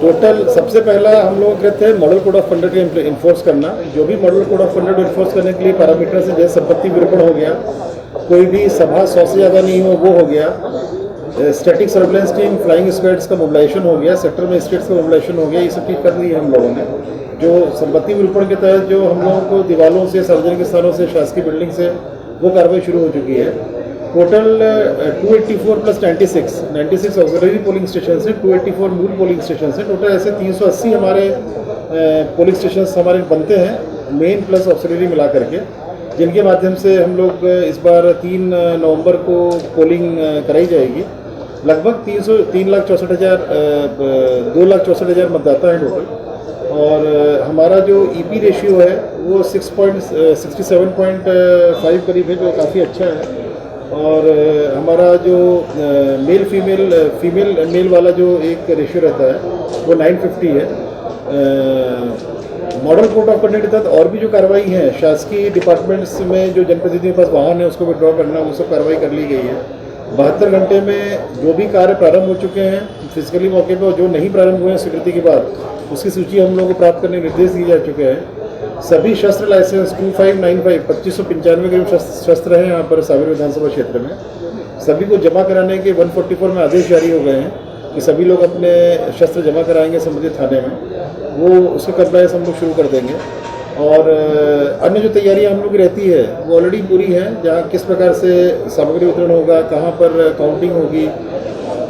Total सबसे पहला हम लोग कहते हैं model code of conduct enforce करना। जो भी model code of conduct enforce करने के लिए पैरामीटर से जैसे संपत्ति विरूपण हो गया, कोई भी सभा 100 से ज़्यादा नहीं हो वो हो गया, static surveillance team flying squads का मोबिलाइजेशन हो गया, सेक्टर में स्टेट्स का मोबिलाइजेशन हो गया, ये सब चीज़ कर दी है हम लोगों ने। जो संपत्ति विरूपण के तहत जो हम लोगों को दीवारों से, सार्वजनिक स्थानों से, शासकीय बिल्डिंग से वो कार्रवाई शुरू हो चुकी है। Total 284 plus 96 auxiliary polling station से 284 मूल पोलिंग स्टेशन से टोटल ऐसे 380 हमारे पोलिंग स्टेशन हमारे बनते हैं, मेन प्लस ऑक्सिलरी मिला करके, जिनके माध्यम से हम लोग इस बार 3 नवंबर को पोलिंग कराई जाएगी। लगभग 2,64,000 मतदाता हैं टोटल, और हमारा जो ईपी रेशियो है वो 67.5 करीब है, जो काफ़ी अच्छा है। और हमारा जो फीमेल मेल वाला जो एक रेशियो रहता है वो 950 है। मॉडल कोड ऑफ कंडक्ट के तहत और भी जो कार्रवाई है शासकीय डिपार्टमेंट्स में जो जनप्रतिनिधियों के पास वाहन है उसको विड्रॉ करना, वो सब कार्रवाई कर ली गई है। 72 घंटे में जो भी कार्य प्रारंभ हो चुके हैं फिजिकली मौके पर, जो नहीं प्रारंभ हुए हैं स्वीकृति के बाद, उसकी सूची हम लोगों को प्राप्त करने के निर्देश दिए जा चुके हैं। सभी शस्त्र लाइसेंस 2595 2595 करीब शस्त्र हैं यहाँ पर सावेर विधानसभा क्षेत्र में, सभी को जमा कराने के 144 में आदेश जारी हो गए हैं कि सभी लोग अपने शस्त्र जमा कराएंगे संबंधित थाने में, वो उसके कंप्लायंस हम लोग शुरू कर देंगे। और अन्य जो तैयारियां हम लोग की रहती है वो ऑलरेडी पूरी है, जहाँ किस प्रकार से सामग्री वितरण होगा, कहाँ पर काउंटिंग होगी।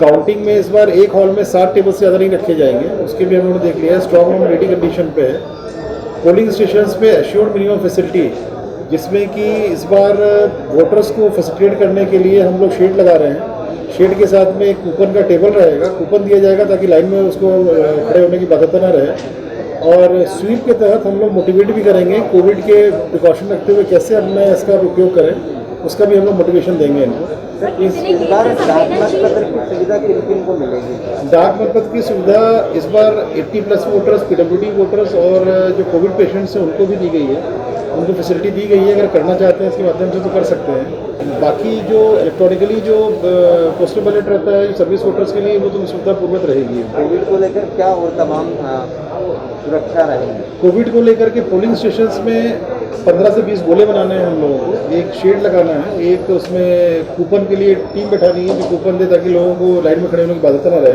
काउंटिंग में इस बार एक हॉल में 7 टेबल से ज़्यादा नहीं रखे जाएंगे, उसके भी हम लोगों ने देख लिया है। स्ट्रॉन्ग रूम रेडी कंडीशन पे है। पोलिंग स्टेशंस पे एश्योर्ड मिनिमम फैसिलिटी, जिसमें कि इस बार वोटर्स को फैसिलिटेट करने के लिए हम लोग शेड लगा रहे हैं। शेड के साथ में एक कूपन का टेबल रहेगा, कूपन दिया जाएगा ताकि लाइन में उसको खड़े होने की बाध्यता ना रहे। और स्वीप के तहत हम लोग मोटिवेट भी करेंगे, कोविड के प्रिकॉशन रखते हुए कैसे अपना इसका उपयोग करें, उसका भी हम लोग मोटिवेशन देंगे इनको। इस बार डाक मतपत्र की सुविधा किन को मिलेगी? डाक मतपत्र की सुविधा इस बार 80+ वोटर्स, पीडब्ल्यूडी वोटर्स और जो कोविड पेशेंट्स हैं उनको भी दी गई है, उनको फैसिलिटी दी गई है। अगर करना चाहते हैं इसके माध्यम से तो कर सकते हैं। बाकी जो इलेक्ट्रॉनिकली जो पोस्टल बैलेट रहता है सर्विस वोटर्स के लिए, वो तो सुविधापूर्वक रहेगी। कोविड को लेकर क्या और तमाम सुरक्षा रहेगी? कोविड को लेकर के पोलिंग स्टेशंस में 15 से 20 गोले बनाने हैं हम लोगों को, एक शेड लगाना है, एक उसमें कूपन के लिए टीम बैठानी है जो कूपन दे ताकि लोगों को लाइन में खड़े होने की बाध्यता न रहे।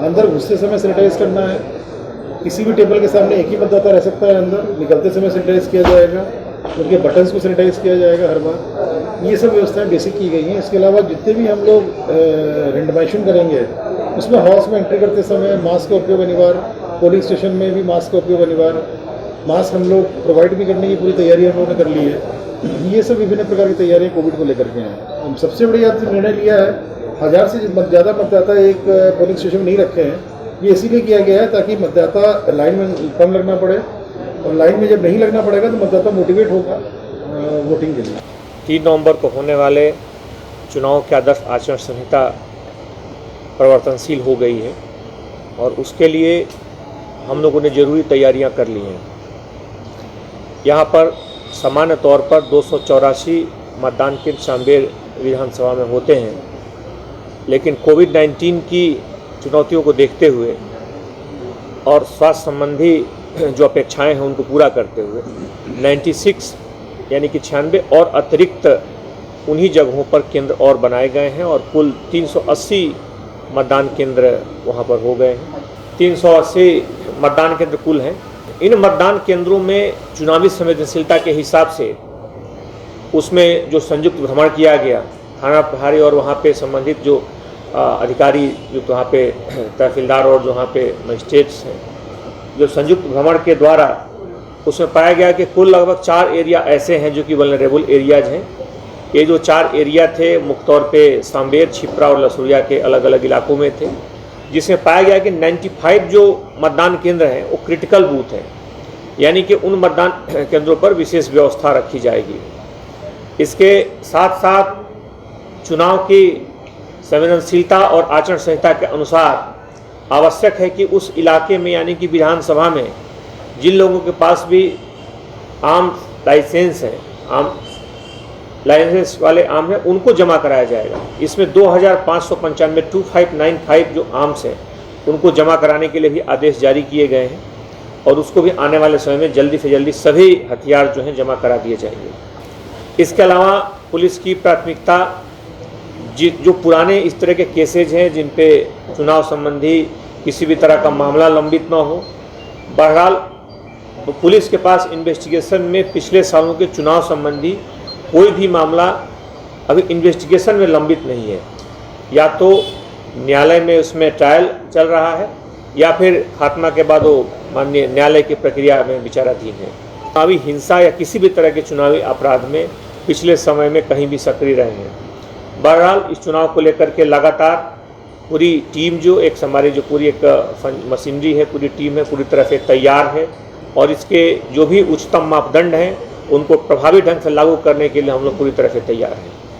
अंदर घुसते समय सैनिटाइज करना है, किसी भी टेबल के सामने एक ही मतदाता रह सकता है अंदर, निकलते समय सैनिटाइज किया जाएगा, उनके बटन्स को सैनिटाइज किया जाएगा हर बार। ये सब व्यवस्थाएं बेसिक की गई हैं। इसके अलावा जितने भी हम लोग रेंडमाइजेशन करेंगे उसमें हाउस में एंट्री करते समय मास्क का उपयोग अनिवार्य, पोलिंग स्टेशन में भी मास्क का उपयोग अनिवार्य, मास्क हम लोग प्रोवाइड भी करने की पूरी तैयारी हम लोगों ने कर ली है। ये सब विभिन्न प्रकार की तैयारियाँ कोविड को लेकर के हैं। हम सबसे बड़ी आज निर्णय लिया है, 1000 से ज़्यादा मतदाता एक पोलिंग स्टेशन में नहीं रखे हैं। ये इसीलिए किया गया है ताकि मतदाता लाइन में कम लगना पड़े, और लाइन में जब नहीं लगना पड़ेगा तो मतदाता मोटिवेट होगा वोटिंग के लिए। 3 नवंबर को होने वाले चुनाव के आदर्श आचरण संहिता परिवर्तनशील हो गई है, और उसके लिए हम लोगों ने ज़रूरी तैयारियां कर ली हैं। यहाँ पर सामान्य तौर पर 284 मतदान केंद्र सावेर विधानसभा में होते हैं, लेकिन कोविड-19 की चुनौतियों को देखते हुए और स्वास्थ्य संबंधी जो अपेक्षाएं हैं उनको पूरा करते हुए 96 यानी कि 96 और अतिरिक्त उन्हीं जगहों पर केंद्र और बनाए गए हैं, और कुल 380 मतदान केंद्र वहाँ पर हो गए हैं। 380 मतदान केंद्र कुल हैं। इन मतदान केंद्रों में चुनावी संवेदनशीलता के हिसाब से उसमें जो संयुक्त भ्रमण किया गया, थाना प्रभारी और वहाँ पे संबंधित जो अधिकारी जो वहाँ पे तहसीलदार और जो वहाँ पे मजिस्ट्रेट्स हैं, जो संयुक्त भ्रमण के द्वारा उसमें पाया गया कि कुल लगभग 4 एरिया ऐसे हैं जो कि वल्नरेबल एरियाज हैं। ये जो 4 एरिया थे मुख्य तौर पे सावेर, छिपरा और लसुरिया के अलग अलग इलाकों में थे, जिसमें पाया गया कि 95 जो मतदान केंद्र हैं वो क्रिटिकल बूथ हैं, यानी कि उन मतदान केंद्रों पर विशेष व्यवस्था रखी जाएगी। इसके साथ साथ चुनाव की संवेदनशीलता और आचरण संहिता के अनुसार आवश्यक है कि उस इलाके में यानी कि विधानसभा में जिन लोगों के पास भी आम लाइसेंस है, आम लाइसेंस वाले आम हैं, उनको जमा कराया जाएगा। इसमें 2595 2595 जो आर्म्स हैं उनको जमा कराने के लिए भी आदेश जारी किए गए हैं और उसको भी आने वाले समय में जल्दी से जल्दी सभी हथियार जो हैं जमा करा दिए जाएंगे। इसके अलावा पुलिस की प्राथमिकता जो पुराने इस तरह के केसेज हैं जिन पे चुनाव संबंधी किसी भी तरह का मामला लंबित न हो, बहरहाल पुलिस के पास इन्वेस्टिगेशन में पिछले सालों के चुनाव संबंधी कोई भी मामला अभी इन्वेस्टिगेशन में लंबित नहीं है, या तो न्यायालय में उसमें ट्रायल चल रहा है या फिर खात्मा के बाद वो माननीय न्यायालय की प्रक्रिया में विचाराधीन है। चुनावी हिंसा या किसी भी तरह के चुनावी अपराध में पिछले समय में कहीं भी सक्रिय रहे हैं। बहरहाल इस चुनाव को लेकर के लगातार पूरी टीम जो एक हमारी जो पूरी एक मशीनरी है, पूरी टीम है, पूरी तरह से तैयार है और इसके जो भी उच्चतम मापदंड हैं उनको प्रभावी ढंग से लागू करने के लिए हम लोग पूरी तरह से तैयार हैं।